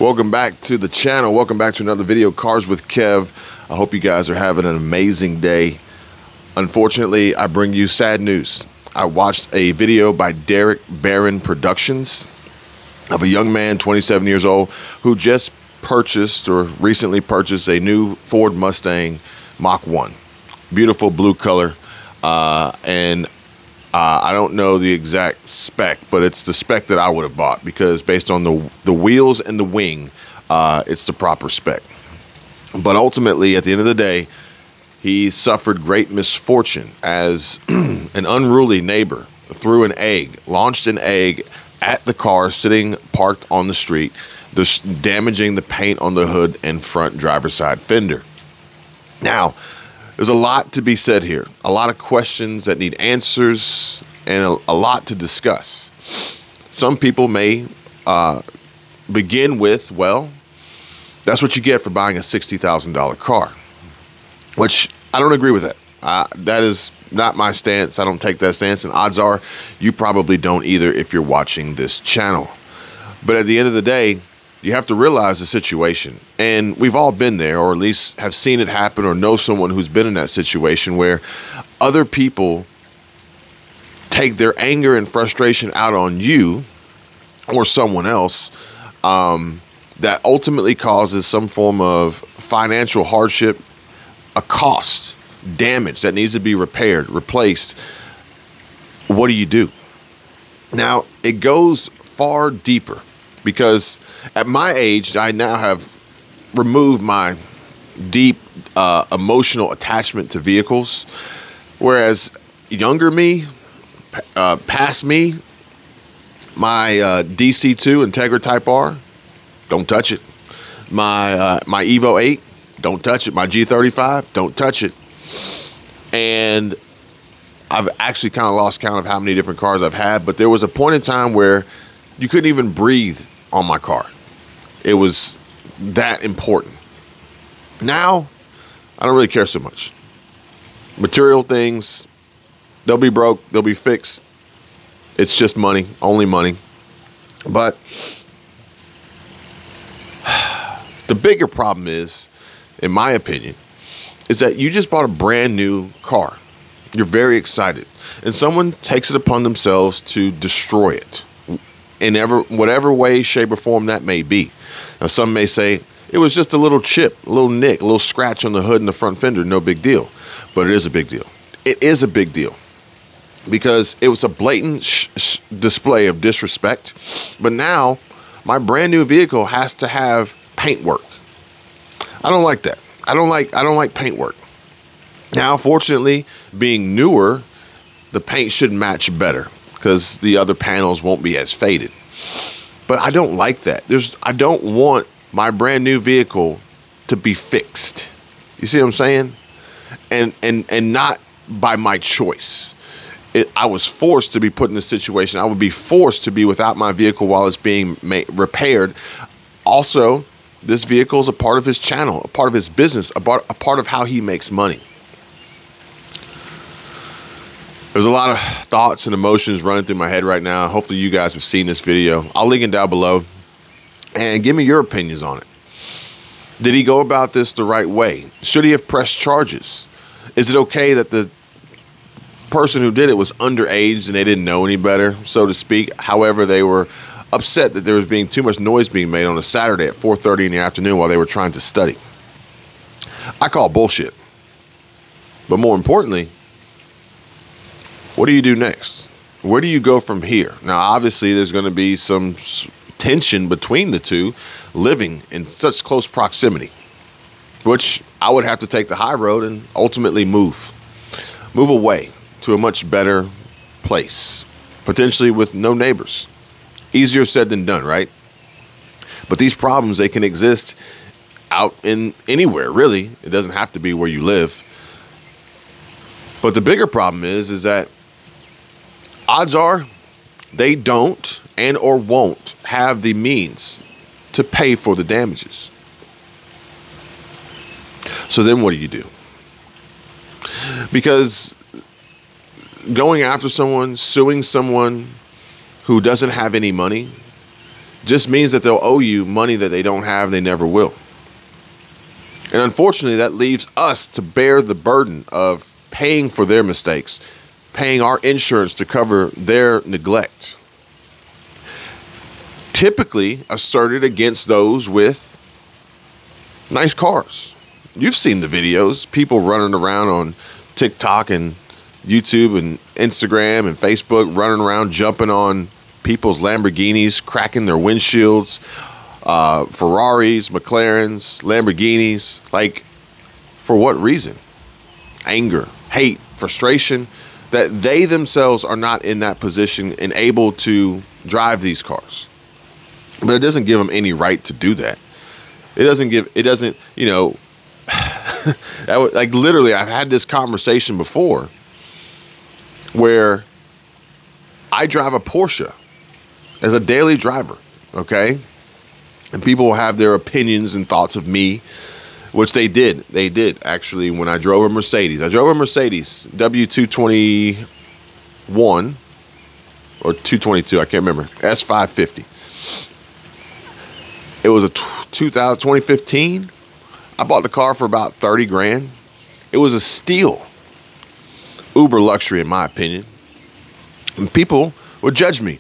Welcome back to the channel. Welcome back to another video, Cars with Kev. I hope you guys are having an amazing day. Unfortunately, I bring you sad news. I watched a video by DerekBaranProductions of a young man, 27 years old, who just purchased or recently purchased a new Ford Mustang Mach 1. Beautiful blue color. I don't know the exact spec, but it's the spec that I would have bought because based on the wheels and the wing, it's the proper spec. But ultimately, at the end of the day, he suffered great misfortune as an unruly neighbor threw an egg, launched an egg at the car sitting parked on the street, damaging the paint on the hood and front driver's side fender. Now, there's a lot to be said here, a lot of questions that need answers, and a lot to discuss. Some people may begin with, well, that's what you get for buying a $60,000 car, which I don't agree with that. That is not my stance. I don't take that stance, and odds are you probably don't either if you're watching this channel. But at the end of the day, you have to realize the situation, and we've all been there, or at least have seen it happen, or know someone who's been in that situation where other people take their anger and frustration out on you or someone else, that ultimately causes some form of financial hardship, a cost, damage that needs to be repaired, replaced. What do you do? Now, it goes far deeper because at my age, I now have removed my deep emotional attachment to vehicles, whereas younger me, past me, my DC2 Integra Type R, don't touch it. My Evo 8, don't touch it. My G35, don't touch it. And I've actually kind of lost count of how many different cars I've had, but there was a point in time where you couldn't even breathe on my car. It was that important. Now, I don't really care so much. Material things, they'll be broke, they'll be fixed. It's just money, only money. But the bigger problem is, in my opinion, is that you just bought a brand new car. You're very excited, and someone takes it upon themselves to destroy it in whatever way, shape, or form that may be. Now, some may say it was just a little chip, a little nick, a little scratch on the hood and the front fender, no big deal. But it is a big deal. It is a big deal because it was a blatant display of disrespect. But now my brand new vehicle has to have paint work. I don't like that. I don't like paint work. Now, fortunately, being newer, the paint should match better because the other panels won't be as faded. But I don't like that. I don't want my brand new vehicle to be fixed. You see what I'm saying? And not by my choice. I was forced to be put in this situation. I would be forced to be without my vehicle while it's being repaired. Also, this vehicle is a part of his channel, a part of his business, a part of how he makes money. There's a lot of thoughts and emotions running through my head right now. Hopefully you guys have seen this video. I'll link it down below and give me your opinions on it. Did he go about this the right way? Should he have pressed charges? Is it okay that the person who did it was underage and they didn't know any better, so to speak? However, they were upset that there was being too much noise being made on a Saturday at 4:30 in the afternoon while they were trying to study. I call bullshit. But more importantly, what do you do next? Where do you go from here? Now, obviously, there's going to be some tension between the two living in such close proximity, which I would have to take the high road and ultimately move away to a much better place, potentially with no neighbors. Easier said than done, right? But these problems, they can exist out in anywhere, really. It doesn't have to be where you live. But the bigger problem is that odds are they don't and or won't have the means to pay for the damages. So then what do you do? Because going after someone, suing someone who doesn't have any money just means that they'll owe you money that they don't have, they never will. And unfortunately, that leaves us to bear the burden of paying for their mistakes, paying our insurance to cover their neglect. Typically asserted against those with nice cars. You've seen the videos, people running around on TikTok and YouTube and Instagram and Facebook, running around, jumping on people's Lamborghinis, cracking their windshields, Ferraris, McLarens, Lamborghinis. Like, for what reason? Anger, hate, frustration, that they themselves are not in that position and able to drive these cars. But it doesn't give them any right to do that. It doesn't, you know, like literally, I've had this conversation before where I drive a Porsche as a daily driver, okay? And people will have their opinions and thoughts of me, which they did. They did, actually, when I drove a Mercedes. I drove a Mercedes W221 or 222, I can't remember, S550. It was a 2015. I bought the car for about 30 grand. It was a steal. Uber luxury, in my opinion. And people would judge me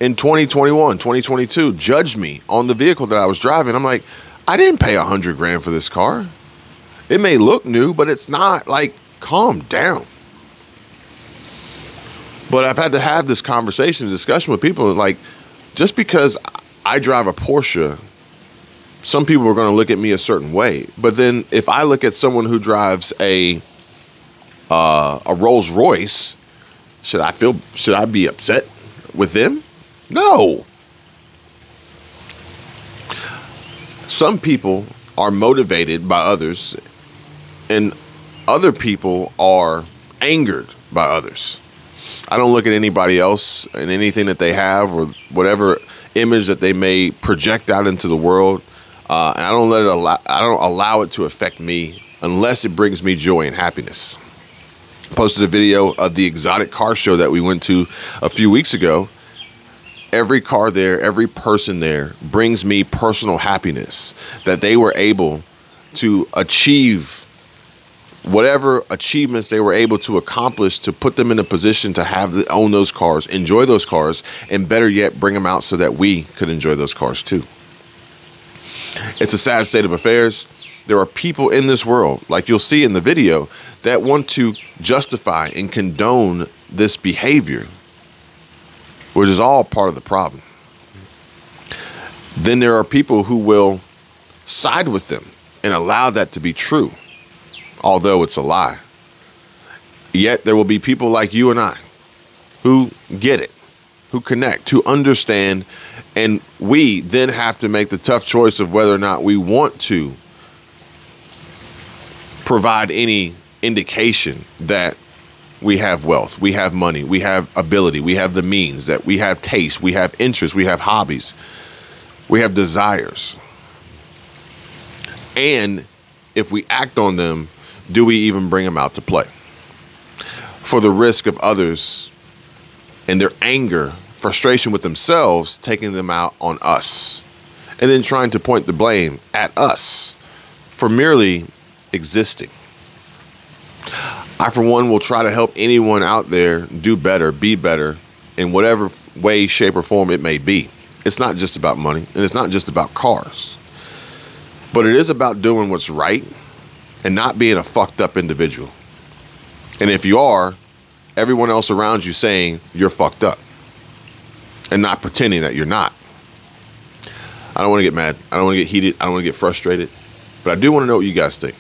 in 2021, 2022, judge me on the vehicle that I was driving. I'm like, I didn't pay 100 grand for this car. It may look new, but it's not. Like, calm down. But I've had to have this conversation, discussion with people. Like, just because I drive a Porsche, some people are going to look at me a certain way. But then if I look at someone who drives a Rolls Royce, should I be upset with them? No. Some people are motivated by others, and other people are angered by others. I don't look at anybody else and anything that they have or whatever image that they may project out into the world, and I don't allow it to affect me unless it brings me joy and happiness. Posted a video of the exotic car show that we went to a few weeks ago. Every car there, every person there brings me personal happiness that they were able to achieve whatever achievements they were able to accomplish to put them in a position to own those cars, enjoy those cars, and better yet, bring them out so that we could enjoy those cars too. It's a sad state of affairs. There are people in this world, like you'll see in the video, that want to justify and condone this behavior, which is all part of the problem. Then there are people who will side with them and allow that to be true, although it's a lie. Yet there will be people like you and I who get it, who connect, who understand, and we then have to make the tough choice of whether or not we want to provide any indication that we have wealth, we have money, we have ability, we have the means, that we have taste, we have interests, we have hobbies, we have desires. And if we act on them, do we even bring them out to play? For the risk of others and their anger, frustration with themselves, taking them out on us, and then trying to point the blame at us for merely existing. I, for one, will try to help anyone out there do better, be better, in whatever way, shape, or form it may be. It's not just about money, and it's not just about cars. But it is about doing what's right and not being a fucked up individual. And if you are, everyone else around you saying you're fucked up and not pretending that you're not. I don't want to get mad. I don't want to get heated. I don't want to get frustrated. But I do want to know what you guys think.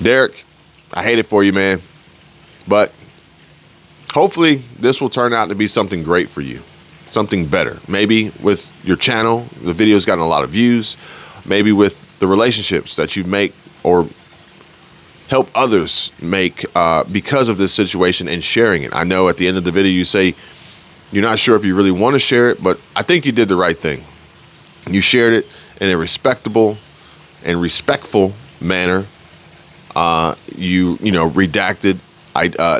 Derek, I hate it for you, man. But hopefully this will turn out to be something great for you. Something better. Maybe with your channel, the video's gotten a lot of views. Maybe with the relationships that you make or help others make because of this situation and sharing it. I know at the end of the video you say you're not sure if you really want to share it, but I think you did the right thing. You shared it in a respectable and respectful manner. You redacted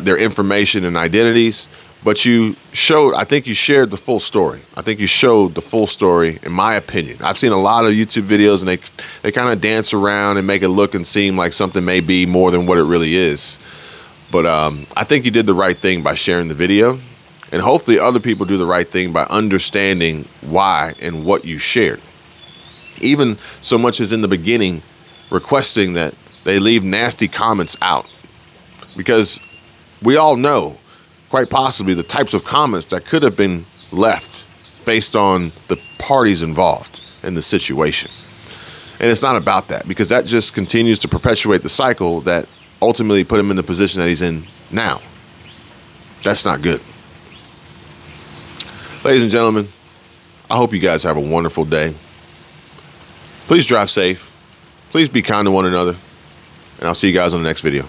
their information and identities, But you showed, I think you shared the full story. I think you showed the full story, in my opinion. I've seen a lot of YouTube videos, and they kind of dance around and make it look and seem like something may be more than what it really is. But I think you did the right thing by sharing the video, and hopefully other people do the right thing by understanding why and what you shared. Even so much as in the beginning, requesting that they leave nasty comments out, because we all know, quite possibly, the types of comments that could have been left based on the parties involved in the situation. And it's not about that, because that just continues to perpetuate the cycle that ultimately put him in the position that he's in now. That's not good. Ladies and gentlemen, I hope you guys have a wonderful day. Please drive safe. Please be kind to one another. And I'll see you guys on the next video.